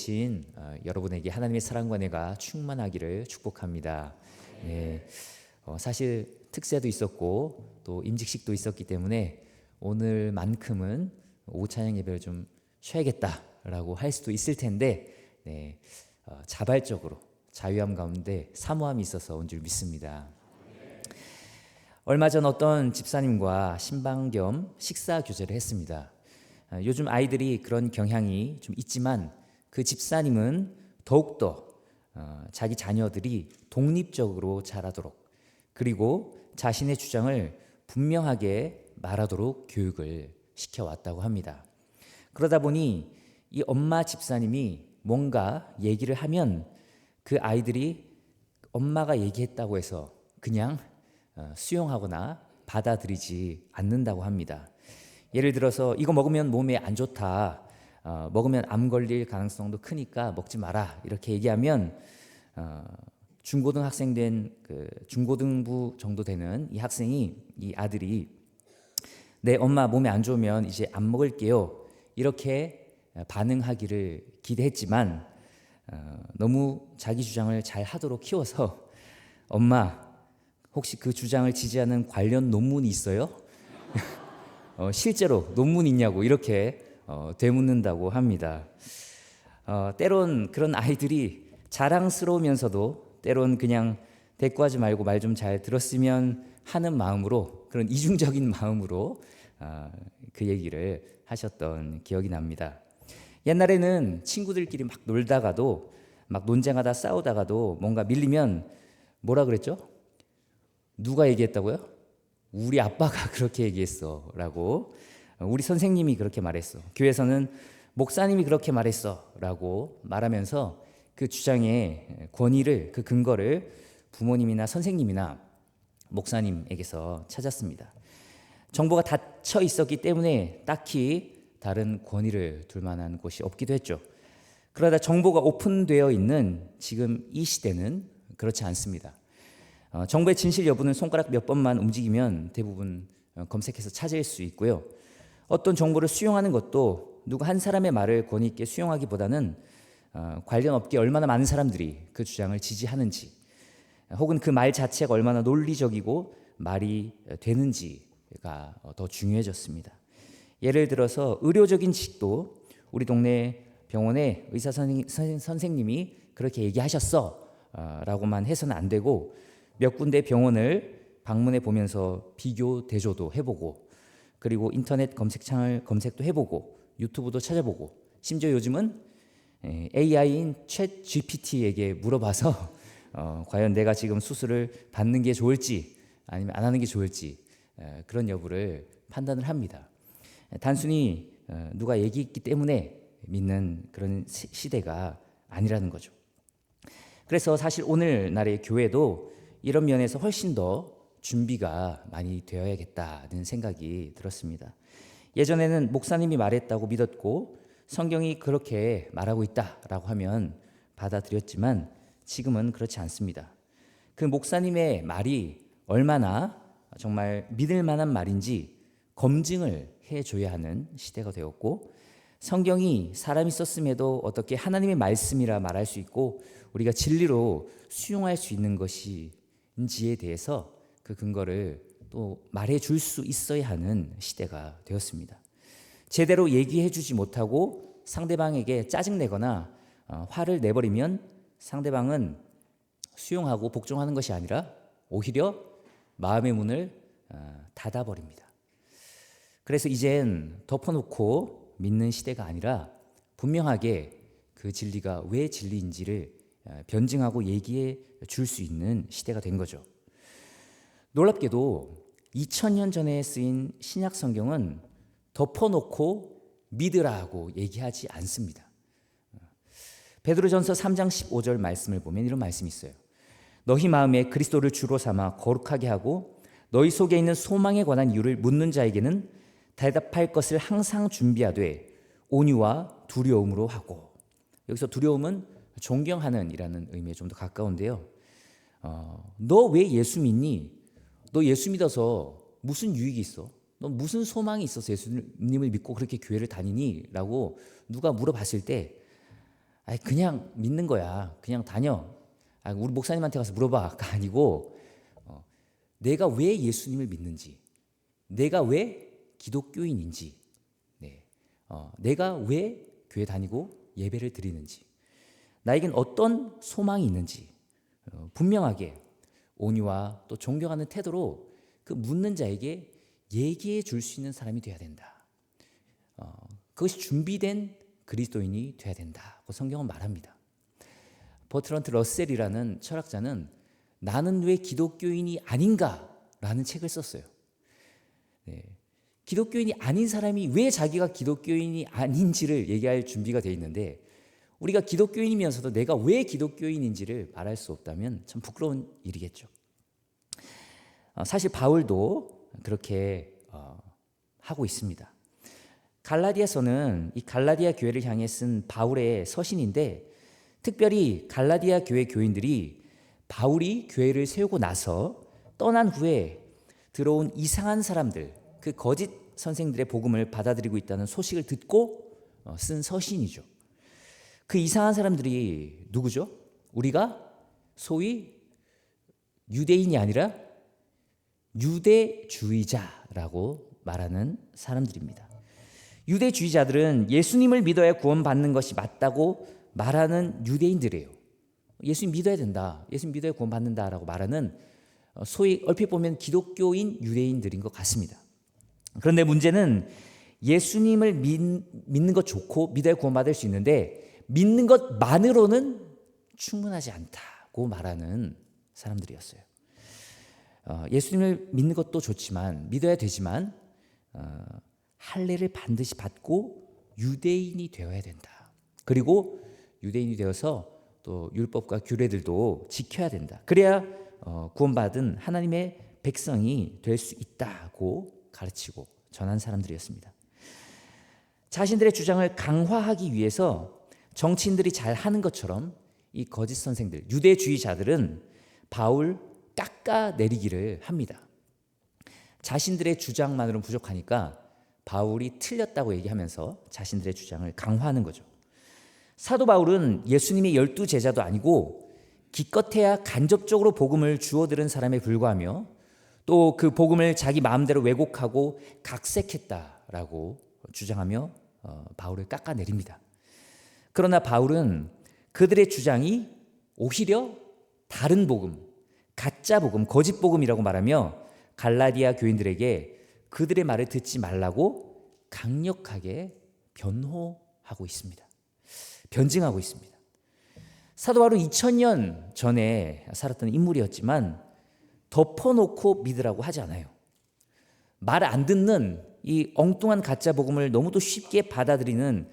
오신 여러분에게 하나님의 사랑과 은혜가 충만하기를 축복합니다. 네, 사실 특세도 있었고 또 임직식도 있었기 때문에 오늘만큼은 오후 찬양 예배를 좀 쉬어야겠다라고 할 수도 있을 텐데 네, 자발적으로 자유함 가운데 사모함이 있어서 온 줄 믿습니다. 얼마 전 어떤 집사님과 신방 겸 식사 교제를 했습니다. 요즘 아이들이 그런 경향이 좀 있지만 그 집사님은 더욱더 자기 자녀들이 독립적으로 자라도록 그리고 자신의 주장을 분명하게 말하도록 교육을 시켜왔다고 합니다. 그러다 보니 이 엄마 집사님이 뭔가 얘기를 하면 그 아이들이 엄마가 얘기했다고 해서 그냥 수용하거나 받아들이지 않는다고 합니다. 예를 들어서 이거 먹으면 몸에 안 좋다, 먹으면 암 걸릴 가능성도 크니까 먹지 마라 이렇게 얘기하면 중고등학생 된 중고등부 정도 되는 이 학생이 이 아들이 네 엄마 몸에 안 좋으면 이제 안 먹을게요 이렇게 반응하기를 기대했지만 너무 자기 주장을 잘 하도록 키워서 엄마 혹시 그 주장을 지지하는 관련 논문이 있어요? 실제로 논문 있냐고 이렇게 되묻는다고 합니다. 때론 그런 아이들이 자랑스러우면서도 때론 그냥 대꾸하지 말고 말 좀 잘 들었으면 하는 마음으로 그런 이중적인 마음으로 그 얘기를 하셨던 기억이 납니다. 옛날에는 친구들끼리 막 놀다가도 막 논쟁하다 싸우다가도 뭔가 밀리면 뭐라 그랬죠? 누가 얘기했다고요? 우리 아빠가 그렇게 얘기했어 라고 우리 선생님이 그렇게 말했어 교회에서는 목사님이 그렇게 말했어 라고 말하면서 그 주장의 권위를 그 근거를 부모님이나 선생님이나 목사님에게서 찾았습니다. 정보가 닫혀 있었기 때문에 딱히 다른 권위를 둘 만한 곳이 없기도 했죠. 그러다 정보가 오픈되어 있는 지금 이 시대는 그렇지 않습니다. 정보의 진실 여부는 손가락 몇 번만 움직이면 대부분 검색해서 찾을 수 있고요. 어떤 정보를 수용하는 것도 누구 한 사람의 말을 권위 있게 수용하기보다는 관련 업계에 얼마나 많은 사람들이 그 주장을 지지하는지 혹은 그 말 자체가 얼마나 논리적이고 말이 되는지가 더 중요해졌습니다. 예를 들어서 의료적인 지식도 우리 동네 병원에 의사 선생님이 그렇게 얘기하셨어 라고만 해서는 안 되고 몇 군데 병원을 방문해 보면서 비교 대조도 해보고 그리고 인터넷 검색창을 검색도 해보고 유튜브도 찾아보고 심지어 요즘은 AI인 챗 GPT에게 물어봐서 과연 내가 지금 수술을 받는 게 좋을지 아니면 안 하는 게 좋을지 그런 여부를 판단을 합니다. 단순히 누가 얘기했기 때문에 믿는 그런 시대가 아니라는 거죠. 그래서 사실 오늘날의 교회도 이런 면에서 훨씬 더 준비가 많이 되어야겠다는 생각이 들었습니다. 예전에는 목사님이 말했다고 믿었고 성경이 그렇게 말하고 있다라고 하면 받아들였지만 지금은 그렇지 않습니다. 그 목사님의 말이 얼마나 정말 믿을 만한 말인지 검증을 해줘야 하는 시대가 되었고 성경이 사람이 썼음에도 어떻게 하나님의 말씀이라 말할 수 있고 우리가 진리로 수용할 수 있는 것인지에 대해서 그 근거를 또 말해 줄 수 있어야 하는 시대가 되었습니다. 제대로 얘기해 주지 못하고 상대방에게 짜증내거나 화를 내버리면 상대방은 수용하고 복종하는 것이 아니라 오히려 마음의 문을 닫아버립니다. 그래서 이젠 덮어놓고 믿는 시대가 아니라 분명하게 그 진리가 왜 진리인지를 변증하고 얘기해 줄 수 있는 시대가 된 거죠. 놀랍게도 2000년 전에 쓰인 신약 성경은 덮어놓고 믿으라고 얘기하지 않습니다. 베드로전서 3장 15절 말씀을 보면 이런 말씀이 있어요. 너희 마음에 그리스도를 주로 삼아 거룩하게 하고 너희 속에 있는 소망에 관한 이유를 묻는 자에게는 대답할 것을 항상 준비하되 온유와 두려움으로 하고 여기서 두려움은 존경하는 이라는 의미에 좀 더 가까운데요. 너 왜 예수 믿니? 너 예수 믿어서 무슨 유익이 있어? 너 무슨 소망이 있어서 예수님을 믿고 그렇게 교회를 다니니? 라고 누가 물어봤을 때 아니 그냥 믿는 거야. 그냥 다녀. 우리 목사님한테 가서 물어봐가 아니고 내가 왜 예수님을 믿는지, 내가 왜 기독교인인지, 내가 왜 교회 다니고 예배를 드리는지, 나에겐 어떤 소망이 있는지 분명하게 온유와 또 존경하는 태도로 그 묻는 자에게 얘기해 줄 수 있는 사람이 되어야 된다. 그것이 준비된 그리스도인이 되어야 된다고 성경은 말합니다. 버트런트 러셀이라는 철학자는 나는 왜 기독교인이 아닌가라는 책을 썼어요. 기독교인이 아닌 사람이 왜 자기가 기독교인이 아닌지를 얘기할 준비가 되어 있는데 우리가 기독교인이면서도 내가 왜 기독교인인지를 말할 수 없다면 참 부끄러운 일이겠죠. 사실 바울도 그렇게 하고 있습니다. 갈라디아서는 이 갈라디아 교회를 향해 쓴 바울의 서신인데 특별히 갈라디아 교회 교인들이 바울이 교회를 세우고 나서 떠난 후에 들어온 이상한 사람들, 그 거짓 선생들의 복음을 받아들이고 있다는 소식을 듣고 쓴 서신이죠. 그 이상한 사람들이 누구죠? 우리가 소위 유대인이 아니라 유대주의자라고 말하는 사람들입니다. 유대주의자들은 예수님을 믿어야 구원받는 것이 맞다고 말하는 유대인들이에요. 예수님 믿어야 된다. 예수님 믿어야 구원받는다라고 말하는 소위 얼핏 보면 기독교인 유대인들인 것 같습니다. 그런데 문제는 예수님을 믿는 것 좋고 믿어야 구원받을 수 있는데 믿는 것만으로는 충분하지 않다고 말하는 사람들이었어요. 예수님을 믿는 것도 좋지만 믿어야 되지만 할례를 반드시 받고 유대인이 되어야 된다. 그리고 유대인이 되어서 또 율법과 규례들도 지켜야 된다. 그래야 구원받은 하나님의 백성이 될 수 있다고 가르치고 전한 사람들이었습니다. 자신들의 주장을 강화하기 위해서 정치인들이 잘 하는 것처럼 이 거짓 선생들, 유대주의자들은 바울 깎아내리기를 합니다. 자신들의 주장만으로는 부족하니까 바울이 틀렸다고 얘기하면서 자신들의 주장을 강화하는 거죠. 사도 바울은 예수님의 12 제자도 아니고 기껏해야 간접적으로 복음을 주워들은 사람에 불과하며 또 그 복음을 자기 마음대로 왜곡하고 각색했다라고 주장하며 바울을 깎아내립니다. 그러나 바울은 그들의 주장이 오히려 다른 복음, 가짜 복음, 거짓 복음이라고 말하며 갈라디아 교인들에게 그들의 말을 듣지 말라고 강력하게 변호하고 있습니다. 변증하고 있습니다. 사도 바울은 2000년 전에 살았던 인물이었지만 덮어놓고 믿으라고 하지 않아요. 말 안 듣는 이 엉뚱한 가짜 복음을 너무도 쉽게 받아들이는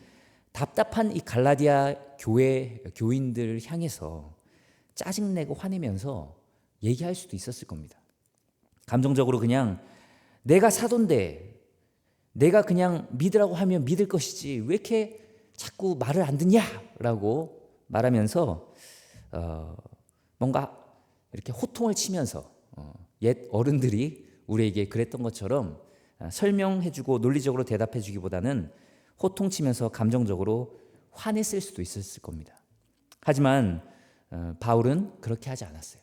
답답한 이 갈라디아 교회 교인들을 향해서 짜증내고 화내면서 얘기할 수도 있었을 겁니다. 감정적으로 그냥 내가 사도인데 내가 그냥 믿으라고 하면 믿을 것이지 왜 이렇게 자꾸 말을 안 듣냐라고 말하면서 뭔가 이렇게 호통을 치면서 옛 어른들이 우리에게 그랬던 것처럼 설명해주고 논리적으로 대답해주기보다는 호통치면서 감정적으로 화냈을 수도 있었을 겁니다. 하지만 바울은 그렇게 하지 않았어요.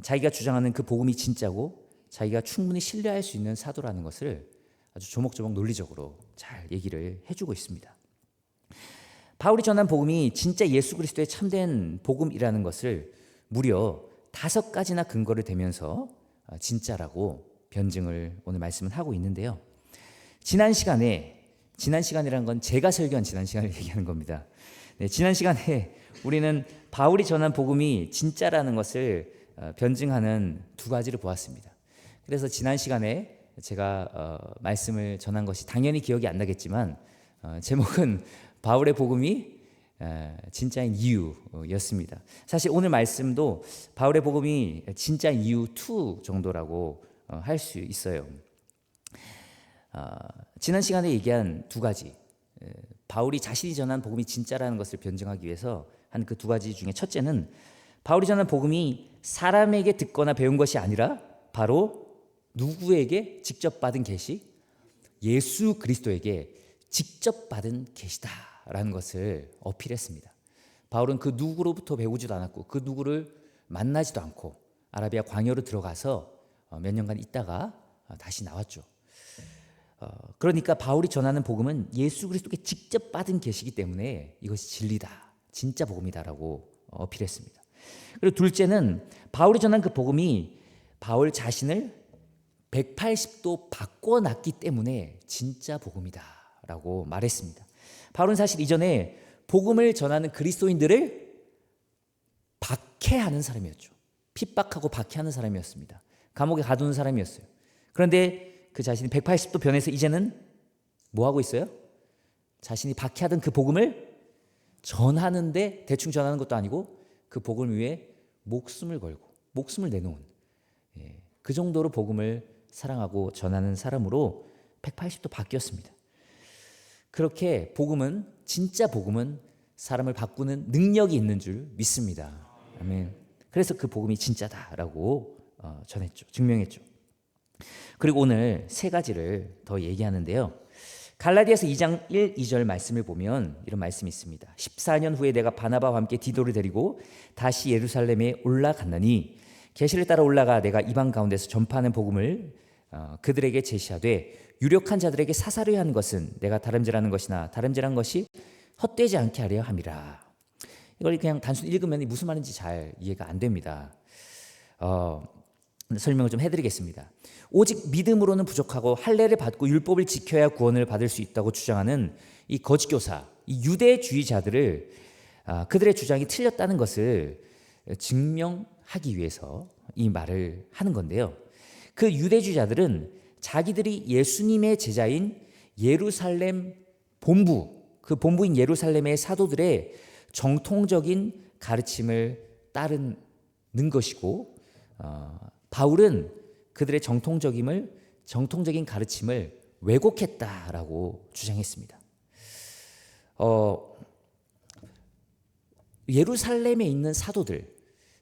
자기가 주장하는 그 복음이 진짜고 자기가 충분히 신뢰할 수 있는 사도라는 것을 아주 조목조목 논리적으로 잘 얘기를 해주고 있습니다. 바울이 전한 복음이 진짜 예수 그리스도의 참된 복음이라는 것을 무려 5가지나 근거를 대면서 진짜라고 변증을 오늘 말씀은 하고 있는데요. 지난 시간이라는 건 제가 설교한 지난 시간을 얘기하는 겁니다. 지난 시간에 우리는 바울이 전한 복음이 진짜라는 것을 변증하는 2가지를 보았습니다. 그래서 지난 시간에 제가 말씀을 전한 것이 당연히 기억이 안 나겠지만 제목은 바울의 복음이 진짜인 이유였습니다. 사실 오늘 말씀도 바울의 복음이 진짜인 이유 2 정도라고 할 수 있어요. 지난 시간에 얘기한 2가지, 바울이 자신이 전한 복음이 진짜라는 것을 변증하기 위해서 한 그 2가지 중에 첫째는 바울이 전한 복음이 사람에게 듣거나 배운 것이 아니라 바로 누구에게 직접 받은 계시? 예수 그리스도에게 직접 받은 계시다라는 것을 어필했습니다. 바울은 그 누구로부터 배우지도 않았고 그 누구를 만나지도 않고 아라비아 광야로 들어가서 몇 년간 있다가 다시 나왔죠. 그러니까 바울이 전하는 복음은 예수 그리스도께 직접 받은 계시이기 때문에 이것이 진리다, 진짜 복음이다라고 어필했습니다. 그리고 둘째는 바울이 전한 그 복음이 바울 자신을 180도 바꿔놨기 때문에 진짜 복음이다라고 말했습니다. 바울은 사실 이전에 복음을 전하는 그리스도인들을 박해하는 사람이었죠. 핍박하고 박해하는 사람이었습니다. 감옥에 가두는 사람이었어요. 그런데 그 자신이 180도 변해서 이제는 뭐 하고 있어요? 자신이 박해하던 그 복음을 전하는데 대충 전하는 것도 아니고 그 복음을 위해 목숨을 걸고 목숨을 내놓은 그 정도로 복음을 사랑하고 전하는 사람으로 180도 바뀌었습니다. 그렇게 복음은, 진짜 복음은 사람을 바꾸는 능력이 있는 줄 믿습니다. 아멘. 그래서 그 복음이 진짜다라고 전했죠. 증명했죠. 그리고 오늘 세 가지를 더 얘기하는데요. 갈라디아서 2장 1, 2절 말씀을 보면 이런 말씀이 있습니다. 14년 후에 내가 바나바와 함께 디도를 데리고 다시 예루살렘에 올라갔느니 계시를 따라 올라가 내가 이방 가운데서 전파하는 복음을 그들에게 제시하되 유력한 자들에게 사사로이 하는 것은 내가 다름질하는 것이나 다름질한 것이 헛되지 않게 하려 함이라. 이걸 그냥 단순히 읽으면 무슨 말인지 잘 이해가 안 됩니다. 설명을 좀 해드리겠습니다. 오직 믿음으로는 부족하고 할례를 받고 율법을 지켜야 구원을 받을 수 있다고 주장하는 이 거짓 교사, 이 유대주의자들을 그들의 주장이 틀렸다는 것을 증명하기 위해서 이 말을 하는 건데요. 그 유대주의자들은 자기들이 예수님의 제자인 예루살렘 본부, 그 본부인 예루살렘의 사도들의 정통적인 가르침을 따르는 것이고 바울은 그들의 정통적인 가르침을 왜곡했다라고 주장했습니다. 예루살렘에 있는 사도들,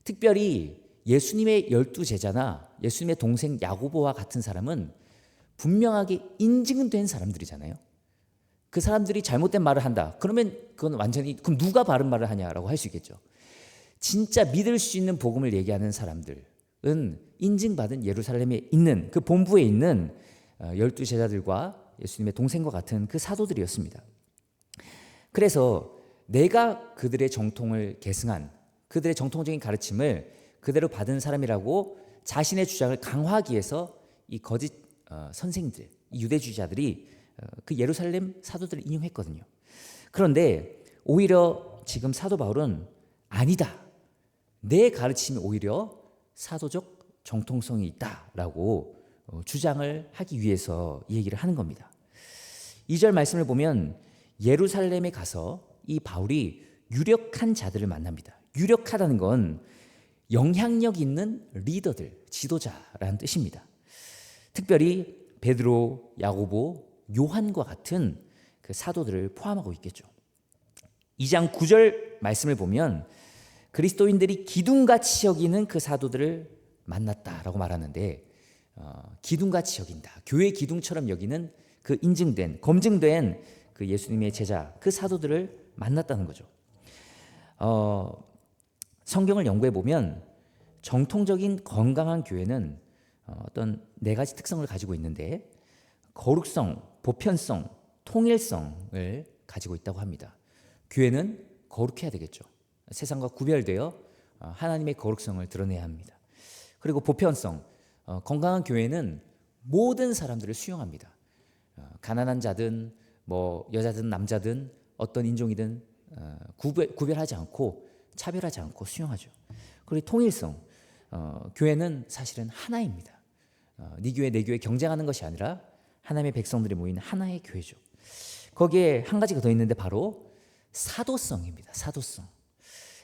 특별히 예수님의 12제자나 예수님의 동생 야고보와 같은 사람은 분명하게 인증된 사람들이잖아요. 그 사람들이 잘못된 말을 한다. 그러면 그건 완전히 그럼 누가 바른 말을 하냐라고 할 수 있겠죠. 진짜 믿을 수 있는 복음을 얘기하는 사람들은 인증받은 예루살렘에 있는 그 본부에 있는 12제자들과 예수님의 동생과 같은 그 사도들이었습니다. 그래서 내가 그들의 정통을 계승한 그들의 정통적인 가르침을 그대로 받은 사람이라고 자신의 주장을 강화하기 위해서 이 거짓 선생들, 이 유대주의자들이 그 예루살렘 사도들을 인용했거든요. 그런데 오히려 지금 사도 바울은 아니다. 내 가르침이 오히려 사도적 정통성이 있다라고 주장을 하기 위해서 이 얘기를 하는 겁니다. 2절 말씀을 보면 예루살렘에 가서 이 바울이 유력한 자들을 만납니다. 유력하다는 건 영향력 있는 리더들, 지도자라는 뜻입니다. 특별히 베드로, 야고보, 요한과 같은 그 사도들을 포함하고 있겠죠. 2장 9절 말씀을 보면 그리스도인들이 기둥같이 여기는 그 사도들을 만났다라고 말하는데 기둥같이 여긴다. 교회 기둥처럼 여기는 그 인증된, 검증된 그 예수님의 제자, 그 사도들을 만났다는 거죠. 성경을 연구해 보면 정통적인 건강한 교회는 어떤 네 가지 특성을 가지고 있는데 거룩성, 보편성, 통일성을 가지고 있다고 합니다. 교회는 거룩해야 되겠죠. 세상과 구별되어 하나님의 거룩성을 드러내야 합니다. 그리고 보편성, 건강한 교회는 모든 사람들을 수용합니다. 가난한 자든 뭐 여자든 남자든 어떤 인종이든 구별하지 않고 차별하지 않고 수용하죠. 그리고 통일성, 교회는 사실은 하나입니다. 네 교회 내 교회 경쟁하는 것이 아니라 하나님의 백성들이 모이는 하나의 교회죠. 거기에 한 가지가 더 있는데 바로 사도성입니다. 사도성.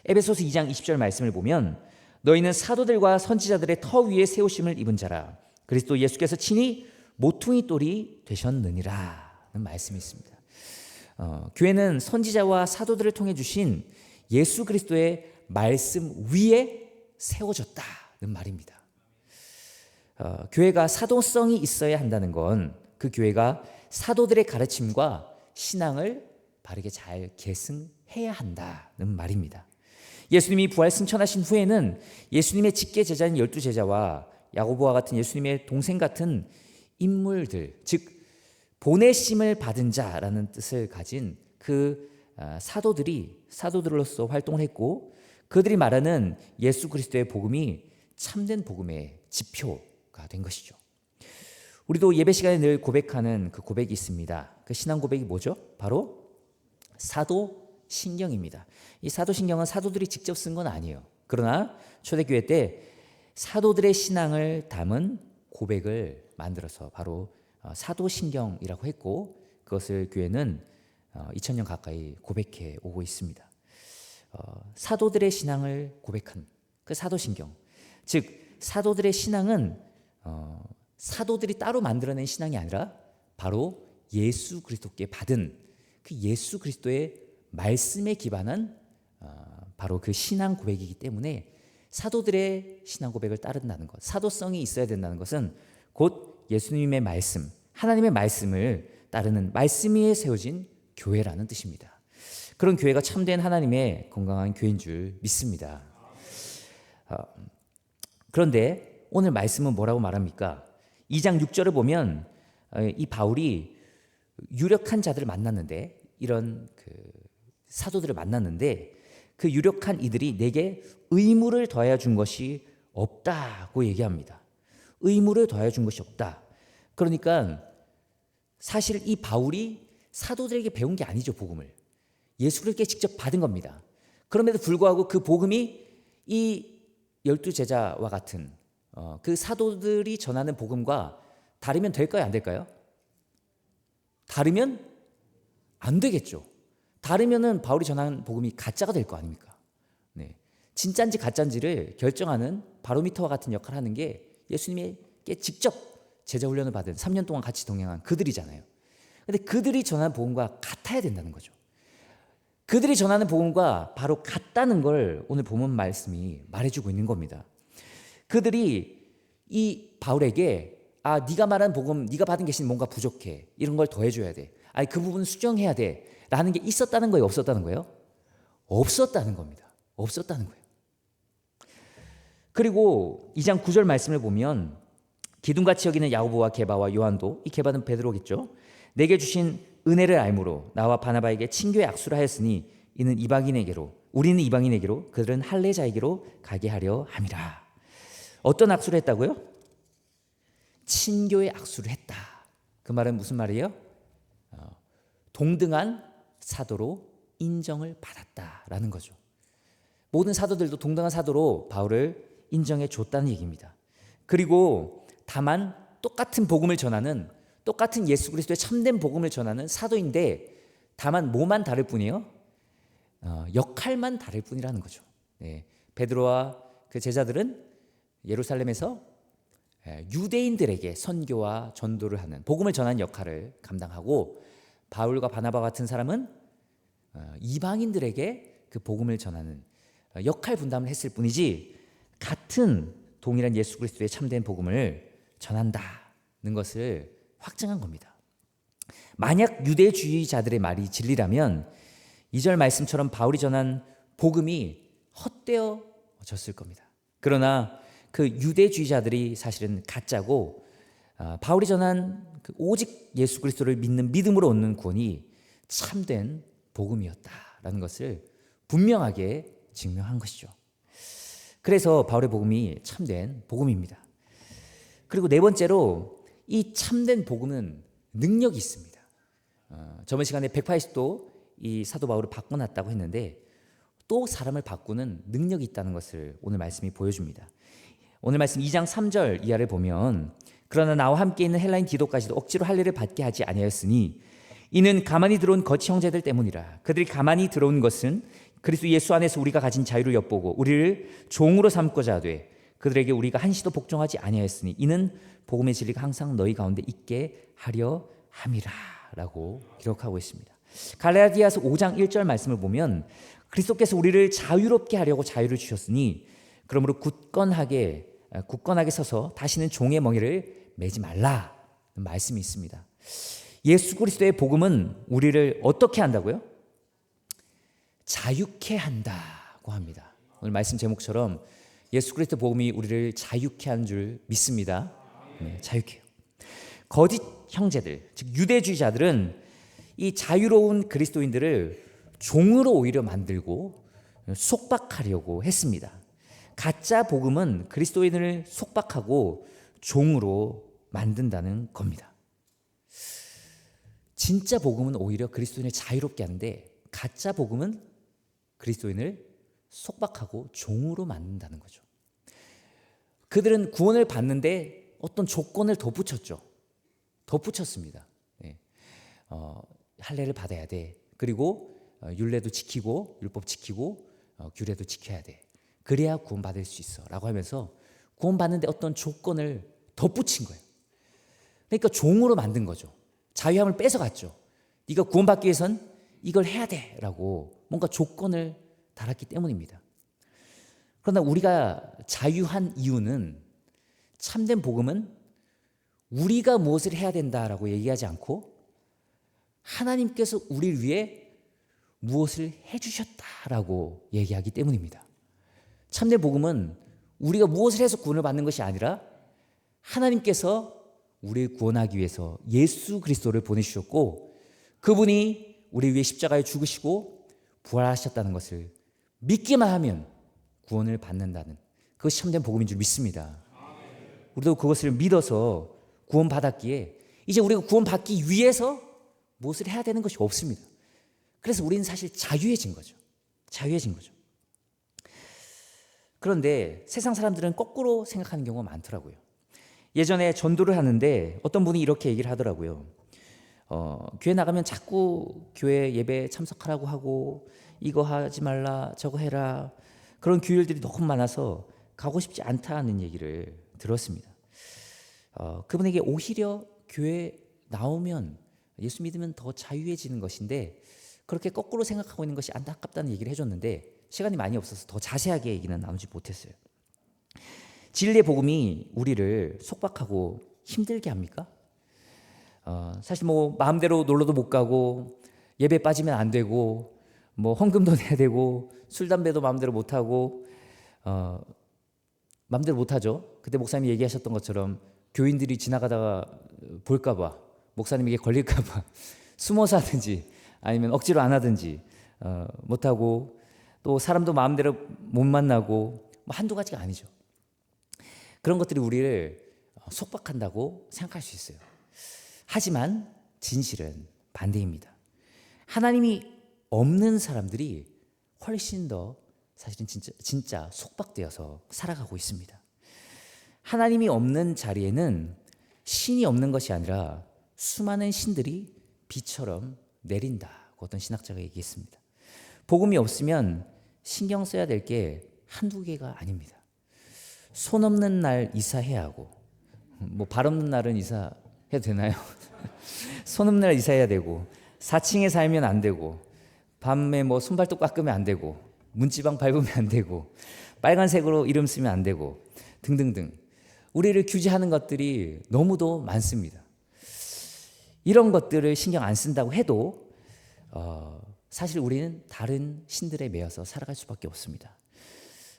에베소서 2장 20절 말씀을 보면 너희는 사도들과 선지자들의 터 위에 세우심을 입은 자라 그리스도 예수께서 친히 모퉁이 돌이 되셨느니라 는 말씀이 있습니다. 교회는 선지자와 사도들을 통해 주신 예수 그리스도의 말씀 위에 세워졌다는 말입니다. 교회가 사도성이 있어야 한다는 건 그 교회가 사도들의 가르침과 신앙을 바르게 잘 계승해야 해야 한다는 말입니다. 예수님이 부활 승천하신 후에는 예수님의 직계 제자인 12제자와 야고보와 같은 예수님의 동생 같은 인물들, 즉 보내심을 받은 자라는 뜻을 가진 그 사도들로서 활동을 했고, 그들이 말하는 예수 그리스도의 복음이 참된 복음의 지표가 된 것이죠. 우리도 예배 시간에 늘 고백하는 그 고백이 있습니다. 그 신앙 고백이 뭐죠? 바로 사도신경입니다. 이 사도신경은 사도들이 직접 쓴 건 아니에요. 그러나 초대교회 때 사도들의 신앙을 담은 고백을 만들어서 바로 사도신경이라고 했고, 그것을 교회는 2000년 가까이 고백해 오고 있습니다. 사도들의 신앙을 고백한 그 사도신경, 즉 사도들의 신앙은 사도들이 따로 만들어낸 신앙이 아니라 바로 예수 그리스도께 받은 그 예수 그리스도의 말씀에 기반한 바로 그 신앙 고백이기 때문에 사도들의 신앙 고백을 따른다는 것, 사도성이 있어야 된다는 것은 곧 예수님의 말씀, 하나님의 말씀을 따르는 말씀 위에 세워진 교회라는 뜻입니다. 그런 교회가 참된 하나님의 건강한 교회인 줄 믿습니다. 그런데 오늘 말씀은 뭐라고 말합니까? 2장 6절을 보면 이 바울이 유력한 자들을 만났는데, 이런 그 사도들을 만났는데 그 유력한 이들이 내게 의무를 더하여 준 것이 없다고 얘기합니다. 의무를 더하여 준 것이 없다. 그러니까 사실 이 바울이 사도들에게 배운 게 아니죠. 복음을 예수 그리스도께 직접 받은 겁니다. 그럼에도 불구하고 그 복음이 이 12제자와 같은 그 사도들이 전하는 복음과 다르면 될까요? 안 될까요? 다르면 안 되겠죠. 다르면은 바울이 전한 복음이 가짜가 될 거 아닙니까? 네. 진짜인지 가짜인지를 결정하는 바로미터와 같은 역할을 하는 게 예수님께 직접 제자 훈련을 받은 3년 동안 같이 동행한 그들이잖아요. 근데 그들이 전하는 복음과 같아야 된다는 거죠. 그들이 전하는 복음과 바로 같다는 걸 오늘 본문 말씀이 말해주고 있는 겁니다. 그들이 이 바울에게 네가 말한 복음, 네가 받은 계시는 뭔가 부족해, 이런 걸 더해줘야 돼, 그 부분 수정해야 돼 라는 게 있었다는 거예요? 없었다는 거예요? 없었다는 겁니다. 없었다는 거예요. 그리고 2장 9절 말씀을 보면 기둥같이 여기는 야고보와 게바와 요한도, 이 게바는 베드로겠죠, 내게 주신 은혜를 알므로 나와 바나바에게 친교의 악수를 하였으니 이는 우리는 이방인에게로 그들은 할례자에게로 가게 하려 함이라. 어떤 악수를 했다고요? 친교의 악수를 했다. 그 말은 무슨 말이에요? 동등한 사도로 인정을 받았다라는 거죠. 모든 사도들도 동등한 사도로 바울을 인정해 줬다는 얘기입니다. 그리고 다만 똑같은 복음을 전하는, 똑같은 예수 그리스도의 참된 복음을 전하는 사도인데 다만 뭐만 다를 뿐이에요? 역할만 다를 뿐이라는 거죠. 네. 베드로와 그 제자들은 예루살렘에서 유대인들에게 선교와 전도를 하는, 복음을 전하는 역할을 감당하고, 바울과 바나바 같은 사람은 이방인들에게 그 복음을 전하는 역할 분담을 했을 뿐이지 같은 동일한 예수 그리스도의 참된 복음을 전한다는 것을 확증한 겁니다. 만약 유대주의자들의 말이 진리라면 2절 말씀처럼 바울이 전한 복음이 헛되어졌을 겁니다. 그러나 그 유대주의자들이 사실은 가짜고, 바울이 전한 그 오직 예수 그리스도를 믿는 믿음으로 얻는 구원이 참된 복음이었다라는 것을 분명하게 증명한 것이죠. 그래서 바울의 복음이 참된 복음입니다. 그리고 네 번째로 이 참된 복음은 능력이 있습니다. 저번 시간에 180도 이 사도 바울을 바꿔놨다고 했는데 또 사람을 바꾸는 능력이 있다는 것을 오늘 말씀이 보여줍니다. 오늘 말씀 2장 3절 이하를 보면, 그러나 나와 함께 있는 헬라인 디도까지도 억지로 할례를 받게 하지 아니하였으니 이는 가만히 들어온 거치 형제들 때문이라. 그들이 가만히 들어온 것은 그리스도 예수 안에서 우리가 가진 자유를 엿보고 우리를 종으로 삼고자 하되 그들에게 우리가 한시도 복종하지 아니하였으니 이는 복음의 진리가 항상 너희 가운데 있게 하려 함이라 라고 기록하고 있습니다. 갈라디아서 5장 1절 말씀을 보면 그리스도께서 우리를 자유롭게 하려고 자유를 주셨으니 그러므로 굳건하게 서서 다시는 종의 멍에를 매지 말라는 말씀이 있습니다. 예수 그리스도의 복음은 우리를 어떻게 한다고요? 자유케 한다고 합니다. 오늘 말씀 제목처럼 예수 그리스도 복음이 우리를 자유케 하는 줄 믿습니다. 네, 자유케요. 거짓 형제들, 즉 유대주의자들은 이 자유로운 그리스도인들을 종으로 오히려 만들고 속박하려고 했습니다. 가짜 복음은 그리스도인을 속박하고 종으로 만든다는 겁니다. 진짜 복음은 오히려 그리스도인을 자유롭게 하는데 가짜 복음은 그리스도인을 속박하고 종으로 만든다는 거죠. 그들은 구원을 받는데 어떤 조건을 덧붙였죠. 덧붙였습니다. 네. 할례를 받아야 돼. 그리고 율례도 지키고 율법 지키고 규례도 지켜야 돼. 그래야 구원받을 수 있어 라고 하면서 구원받는데 어떤 조건을 덧붙인 거예요. 그러니까 종으로 만든 거죠. 자유함을 뺏어갔죠. 네가 구원받기 위해선 이걸 해야 돼 라고 뭔가 조건을 달았기 때문입니다. 그러나 우리가 자유한 이유는 참된 복음은 우리가 무엇을 해야 된다라고 얘기하지 않고 하나님께서 우리를 위해 무엇을 해주셨다라고 얘기하기 때문입니다. 참된 복음은 우리가 무엇을 해서 구원을 받는 것이 아니라 하나님께서 우리를 구원하기 위해서 예수 그리스도를 보내주셨고 그분이 우리 위해 십자가에 죽으시고 부활하셨다는 것을 믿기만 하면 구원을 받는다는 그것이 참된 복음인 줄 믿습니다. 우리도 그것을 믿어서 구원받았기에 이제 우리가 구원받기 위해서 무엇을 해야 되는 것이 없습니다. 그래서 우리는 사실 자유해진 거죠. 자유해진 거죠. 그런데 세상 사람들은 거꾸로 생각하는 경우가 많더라고요. 예전에 전도를 하는데 어떤 분이 이렇게 얘기를 하더라고요. 교회 나가면 자꾸 교회 예배 참석하라고 하고 이거 하지 말라 저거 해라 그런 규율들이 너무 많아서 가고 싶지 않다는 얘기를 들었습니다. 그분에게 오히려 교회 나오면 예수 믿으면 더 자유해지는 것인데 그렇게 거꾸로 생각하고 있는 것이 안타깝다는 얘기를 해줬는데 시간이 많이 없어서 더 자세하게 얘기는 나누지 못했어요. 진리의 복음이 우리를 속박하고 힘들게 합니까? 사실 뭐 마음대로 놀러도 못 가고 예배 빠지면 안 되고 뭐 헌금도 내야 되고 술 담배도 마음대로 못 하고 마음대로 못 하죠. 그때 목사님이 얘기하셨던 것처럼 교인들이 지나가다가 볼까 봐 목사님에게 걸릴까 봐 숨어서 하든지 아니면 억지로 안 하든지 못 하고 또 사람도 마음대로 못 만나고 뭐 한두 가지가 아니죠. 그런 것들이 우리를 속박한다고 생각할 수 있어요. 하지만 진실은 반대입니다. 하나님이 없는 사람들이 훨씬 더 사실은 진짜 속박되어서 살아가고 있습니다. 하나님이 없는 자리에는 신이 없는 것이 아니라 수많은 신들이 비처럼 내린다고 어떤 신학자가 얘기했습니다. 복음이 없으면 신경 써야 될 게 한두 개가 아닙니다. 손 없는 날 이사해야 하고 뭐 발 없는 날은 이사해도 되나요? 손 없는 날 이사해야 되고 4층에 살면 안 되고 밤에 뭐 손발톱 깎으면 안 되고 문지방 밟으면 안 되고 빨간색으로 이름 쓰면 안 되고 등등등 우리를 규제하는 것들이 너무도 많습니다. 이런 것들을 신경 안 쓴다고 해도 사실 우리는 다른 신들에 매여서 살아갈 수밖에 없습니다.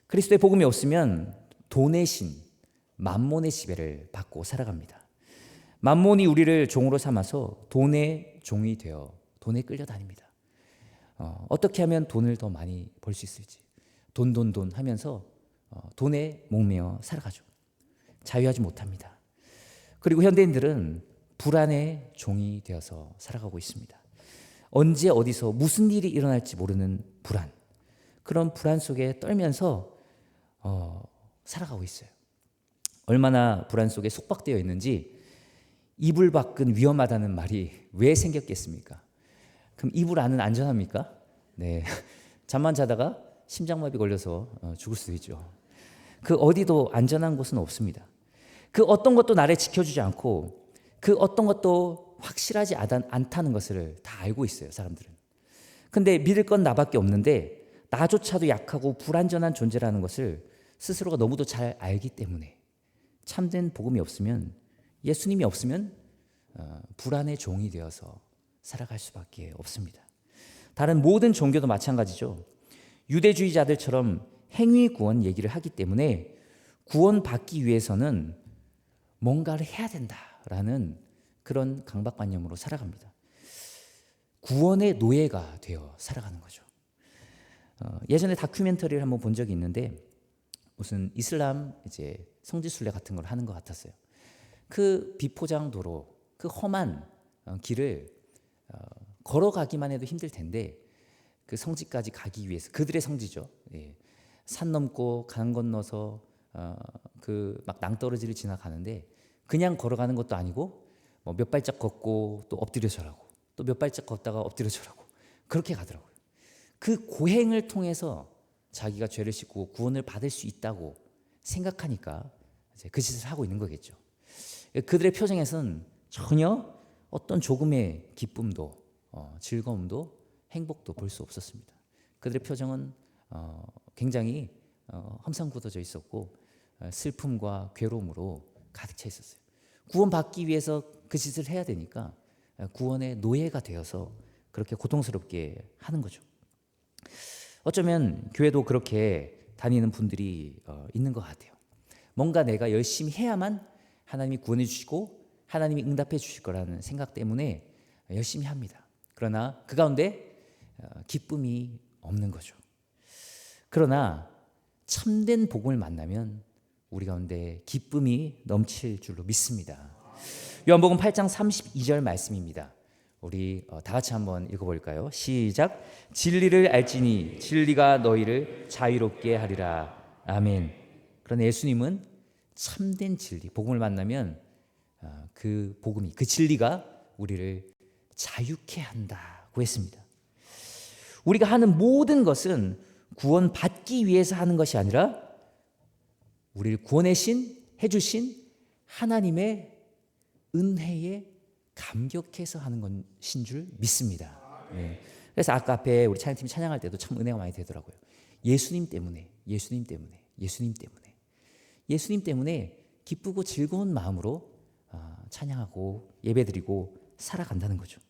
그리스도의 복음이 없으면 돈의 신, 만몬의 지배를 받고 살아갑니다. 만몬이 우리를 종으로 삼아서 돈의 종이 되어 돈에 끌려다닙니다. 어떻게 하면 돈을 더 많이 벌 수 있을지 돈 하면서 돈에 목매어 살아가죠. 자유하지 못합니다. 그리고 현대인들은 불안의 종이 되어서 살아가고 있습니다. 언제 어디서 무슨 일이 일어날지 모르는 불안, 그런 불안 속에 떨면서 살아가고 있어요. 얼마나 불안 속에 속박되어 있는지 이불 밖은 위험하다는 말이 왜 생겼겠습니까? 그럼 이불 안은 안전합니까? 네, 잠만 자다가 심장마비 걸려서 죽을 수도 있죠. 그 어디도 안전한 곳은 없습니다. 그 어떤 것도 나를 지켜주지 않고 그 어떤 것도 확실하지 않다는 것을 다 알고 있어요, 사람들은. 근데 믿을 건 나밖에 없는데 나조차도 약하고 불안전한 존재라는 것을 스스로가 너무도 잘 알기 때문에 참된 복음이 없으면, 예수님이 없으면 불안의 종이 되어서 살아갈 수밖에 없습니다. 다른 모든 종교도 마찬가지죠. 유대주의자들처럼 행위 구원 얘기를 하기 때문에 구원받기 위해서는 뭔가를 해야 된다라는 그런 강박관념으로 살아갑니다. 구원의 노예가 되어 살아가는 거죠. 예전에 다큐멘터리를 한번 본 적이 있는데 무슨 이슬람 이제 성지순례 같은 걸 하는 것 같았어요. 그 비포장 도로, 그 험한 길을 걸어가기만 해도 힘들 텐데 그 성지까지 가기 위해서 그들의 성지죠. 예. 산 넘고 강 건너서 그 막 낭떠러지를 지나가는데 그냥 걸어가는 것도 아니고 뭐 몇 발짝 걷고 또 엎드려 절하고 또 몇 발짝 걷다가 엎드려 절하고 그렇게 가더라고요. 그 고행을 통해서 자기가 죄를 씻고 구원을 받을 수 있다고 생각하니까 이제 그 짓을 하고 있는 거겠죠. 그들의 표정에서는 전혀 어떤 조금의 기쁨도 즐거움도 행복도 볼 수 없었습니다. 그들의 표정은 굉장히 험상궂어져 있었고 슬픔과 괴로움으로 가득 차 있었어요. 구원받기 위해서 그 짓을 해야 되니까 구원의 노예가 되어서 그렇게 고통스럽게 하는 거죠. 어쩌면 교회도 그렇게 다니는 분들이 있는 것 같아요. 뭔가 내가 열심히 해야만 하나님이 구원해 주시고 하나님이 응답해 주실 거라는 생각 때문에 열심히 합니다. 그러나 그 가운데 기쁨이 없는 거죠. 그러나 참된 복음을 만나면 우리 가운데 기쁨이 넘칠 줄로 믿습니다. 요한복음 8장 32절 말씀입니다. 우리 다 같이 한번 읽어볼까요? 시작. 진리를 알지니 진리가 너희를 자유롭게 하리라. 아멘. 그러나 예수님은 참된 진리, 복음을 만나면 그 복음이, 그 진리가 우리를 자유케 한다고 했습니다. 우리가 하는 모든 것은 구원받기 위해서 하는 것이 아니라 우리를 해주신 하나님의 은혜에 감격해서 하는 것인 줄 믿습니다. 네. 그래서 아까 앞에 우리 찬양팀이 찬양할 때도 참 은혜가 많이 되더라고요. 예수님 때문에 기쁘고 즐거운 마음으로 찬양하고 예배드리고 살아간다는 거죠.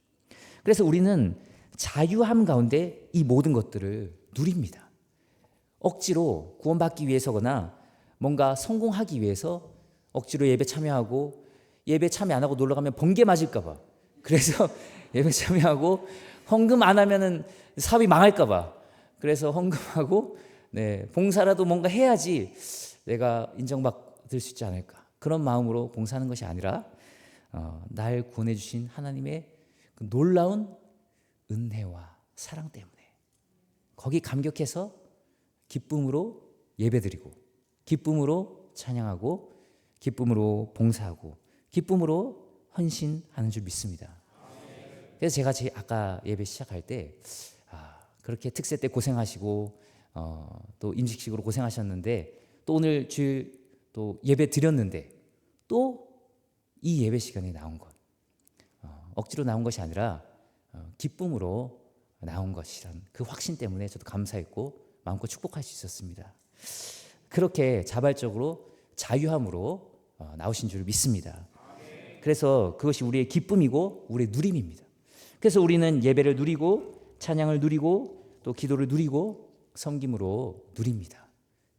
그래서 우리는 자유함 가운데 이 모든 것들을 누립니다. 억지로 구원받기 위해서거나 뭔가 성공하기 위해서 억지로 예배 참여하고 예배 참여 안 하고 놀러 가면 번개 맞을까 봐. 그래서 예배 참여하고 헌금 안 하면은 사업이 망할까 봐. 그래서 헌금하고 봉사라도 뭔가 해야지 내가 인정받을 수 있지 않을까. 그런 마음으로 봉사하는 것이 아니라 날 구원해 주신 하나님의 그 놀라운 은혜와 사랑 때문에 거기 감격해서 기쁨으로 예배드리고 기쁨으로 찬양하고 기쁨으로 봉사하고 기쁨으로 헌신하는 줄 믿습니다. 그래서 제가 아까 예배 시작할 때 그렇게 특세 때 고생하시고 또 임직식으로 고생하셨는데 또 오늘 주일 또 예배 드렸는데 또 이 예배 시간에 나온 것 억지로 나온 것이 아니라 기쁨으로 나온 것이란 그 확신 때문에 저도 감사했고 마음껏 축복할 수 있었습니다. 그렇게 자발적으로 자유함으로 나오신 줄 믿습니다. 그래서 그것이 우리의 기쁨이고 우리의 누림입니다. 그래서 우리는 예배를 누리고 찬양을 누리고 또 기도를 누리고 섬김으로 누립니다.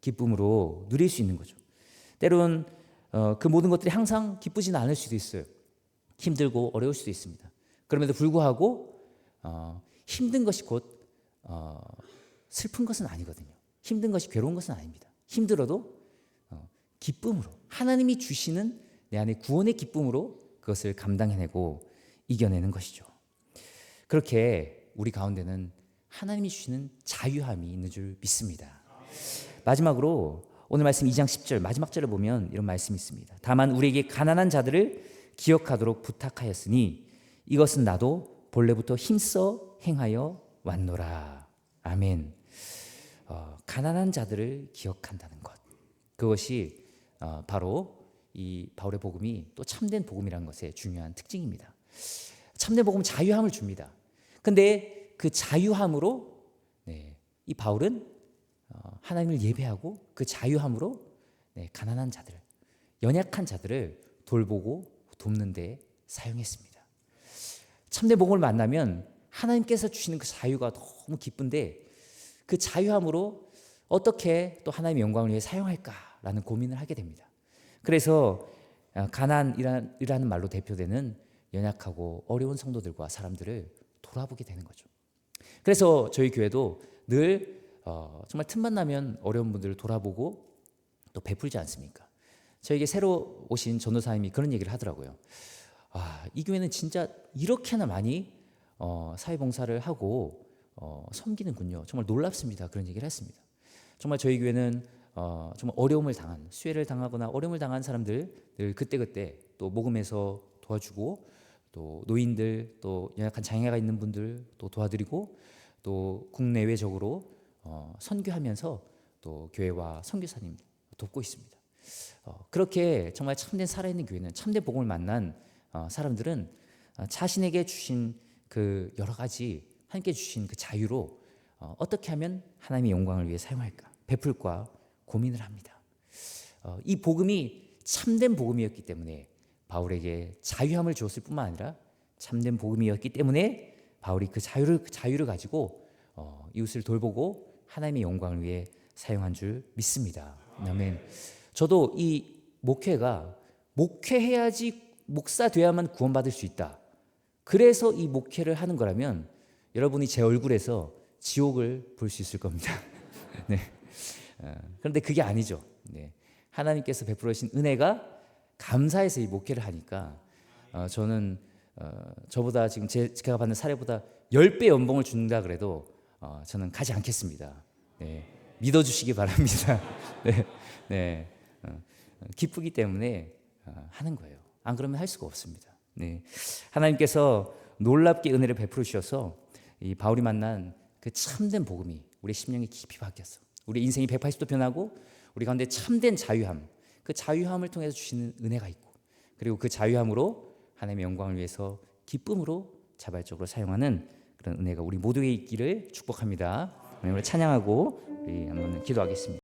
기쁨으로 누릴 수 있는 거죠. 때론 그 모든 것들이 항상 기쁘지는 않을 수도 있어요. 힘들고 어려울 수도 있습니다. 그럼에도 불구하고 힘든 것이 곧 슬픈 것은 아니거든요. 힘든 것이 괴로운 것은 아닙니다. 힘들어도 기쁨으로 하나님이 주시는 내 안에 구원의 기쁨으로 그것을 감당해내고 이겨내는 것이죠. 그렇게 우리 가운데는 하나님이 주시는 자유함이 있는 줄 믿습니다. 마지막으로 오늘 말씀 2장 10절 마지막 절을 보면 이런 말씀이 있습니다. 다만 우리에게 가난한 자들을 기억하도록 부탁하였으니 이것은 나도 본래부터 힘써 행하여 왔노라. 아멘. 가난한 자들을 기억한다는 것, 그것이 바로 이 바울의 복음이 또 참된 복음이라는 것의 중요한 특징입니다. 참된 복음은 자유함을 줍니다. 근데 그 자유함으로 이 바울은 하나님을 예배하고 그 자유함으로 가난한 자들, 연약한 자들을 돌보고 돕는 데 사용했습니다. 참된 복음을 만나면 하나님께서 주시는 그 자유가 너무 기쁜데 그 자유함으로 어떻게 또 하나님의 영광을 위해 사용할까라는 고민을 하게 됩니다. 그래서 가난이라는 말로 대표되는 연약하고 어려운 성도들과 사람들을 돌아보게 되는 거죠. 그래서 저희 교회도 늘 정말 틈만 나면 어려운 분들을 돌아보고 또 베풀지 않습니까? 저에게 새로 오신 전도사님이 그런 얘기를 하더라고요. 이 교회는 진짜 이렇게나 많이 사회봉사를 하고 섬기는군요. 정말 놀랍습니다. 그런 얘기를 했습니다. 정말 저희 교회는 정말 어려움을 당한, 수혜를 당하거나 어려움을 당한 사람들 늘 그때그때 또 모금해서 도와주고, 또 노인들, 또 연약한 장애가 있는 분들 또 도와드리고, 또 국내외적으로 선교하면서 또 교회와 선교사님 돕고 있습니다. 그렇게 정말 참된 살아있는 교회는, 참된 복음을 만난 사람들은 자신에게 주신 그 여러 가지 하나님께 주신 그 자유로 어떻게 하면 하나님의 영광을 위해 사용할까 베풀과 고민을 합니다. 이 복음이 참된 복음이었기 때문에 바울에게 자유함을 주었을 뿐만 아니라 참된 복음이었기 때문에 바울이 그 자유를 가지고 이웃을 돌보고 하나님의 영광을 위해 사용한 줄 믿습니다. 아멘. 저도 이 목회가 목회해야지 목사 돼야만 구원받을 수 있다. 그래서 이 목회를 하는 거라면 여러분이 제 얼굴에서 지옥을 볼 수 있을 겁니다. 네. 그런데 그게 아니죠. 네. 하나님께서 베풀어 주신 은혜가 감사해서 이 목회를 하니까 저는 저보다 지금 제가 받는 사례보다 10배 연봉을 준다 그래도 저는 가지 않겠습니다. 네. 믿어주시기 바랍니다. 네. 네. 기쁘기 때문에 하는 거예요. 안 그러면 할 수가 없습니다. 네. 하나님께서 놀랍게 은혜를 베풀어 주셔서 이 바울이 만난 그 참된 복음이 우리 심령에 깊이 박혔어. 우리 인생이 180도 변하고 우리 가운데 참된 자유함, 그 자유함을 통해서 주시는 은혜가 있고, 그리고 그 자유함으로 하나님의 영광을 위해서 기쁨으로 자발적으로 사용하는 그런 은혜가 우리 모두에 있기를 축복합니다. 오늘 찬양하고 우리 한번 기도하겠습니다.